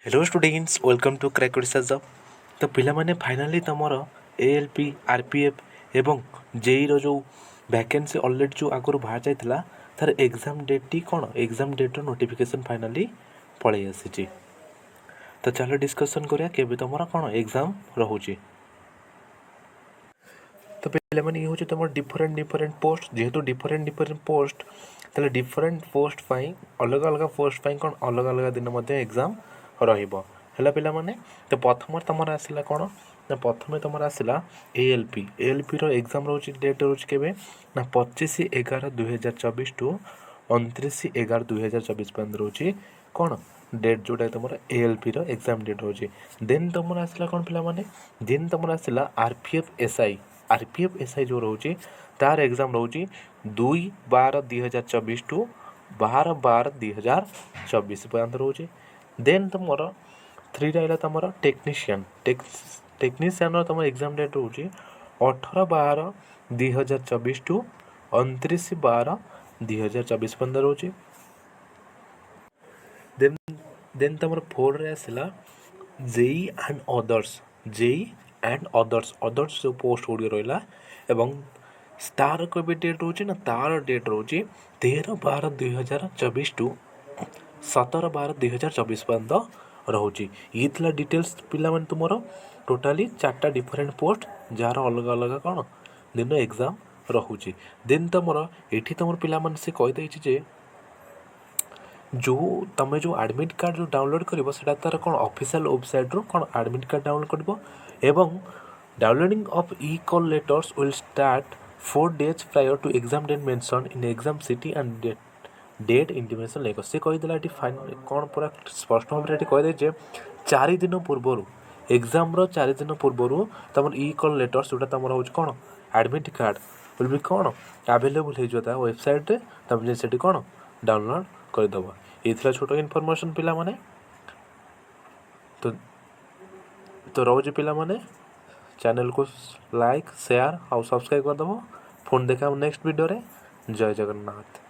Hello students welcome to crack job. तो पिलामाने finally तमर एएलपी आरपीएफ एवं जेई रो जो वैकेंसी ऑलरेडी जो आगुरी बाहर जाइथिला तार एग्जाम डेट टी कौन एग्जाम डेट रो नोटिफिकेशन फाइनाली पळै आसीची। तो चलो डिस्कशन करिया केबे तमर कौन एग्जाम रहुची। तो पिलामाने ये होची तमर डिफरेंट पोस्ट जेहेतु डिफरेंट पोस्ट ताले डिफरेंट पोस्ट पाई अलग अलग पोस्ट पाई कौन अलग अलग दिन मध्ये एग्जाम रहिबो हैला पिला माने। तो प्रथम तमर आसिला कौन ना प्रथम तमर आसिला एएलपी रो एग्जाम रोची डेट रोची केबे ना 25/11/2024 टू 29/11/2024 पर्यंत रोची कौन डेट जोटा तुम एएलपी रो एग्जाम डेट रोची। देन तुम आसला कौन पिला माने देन तुम आसला आरपीएफ एसआई जो रोची तार एग्जाम रोची 2/12/2024 टू 12/12/2024 पर्यंत रोची। देन तुमर 3 रहा तुम टेक्नीशियन तुम एग्जाम डेट रोची 18/12/2024 टू 29/12/2024 पर्यंत रोची। देन तुम 4 रे आसला जेई एंड अदर्स जो पोस्ट गुड़ी रहा एवं तार को डेट रोची ना तार डेट रोची 13/12/2024 टू 17/12/2024 पर्यंत रोची। ये थी डिटेल्स पिला माने तुमर टोटाली 4टा डिफरेंट पोस्ट जार अलग अलग कौन दिन एग्जाम रोची। देन तुमर ये तुम पिला माने से कहीदे जे जो तुम जो एडमिट कार्ड जो डाउनलोड कर तार कौन ऑफिशियल वेबसाइट रो कौन एडमिट कार्ड डाउनलोड कर एवं downloading of e call letters will start 4 days prior to exam date mention in exam city and date intimation लेख से कहीदेला फाइन कौन पूरा स्पष्ट भाव में कहीदे 4 दिन पूर्वर एग्जाम 4 दिन पूर्वर तुम ई कॉल लेटर्स जोटा तुम हो कौन एडमिट कार्ड विल बी कौन अवेलेबल हो वेबसाइट रे तुम से कौन डाउनलोड करदेव। ये छोट इनफॉरमेशन पिला माने तो रोज पिला माने चैनल को लाइक शेयर और सब्सक्राइब करदेव। फोन देखा नेक्स्ट वीडियो रे। जय जगन्नाथ।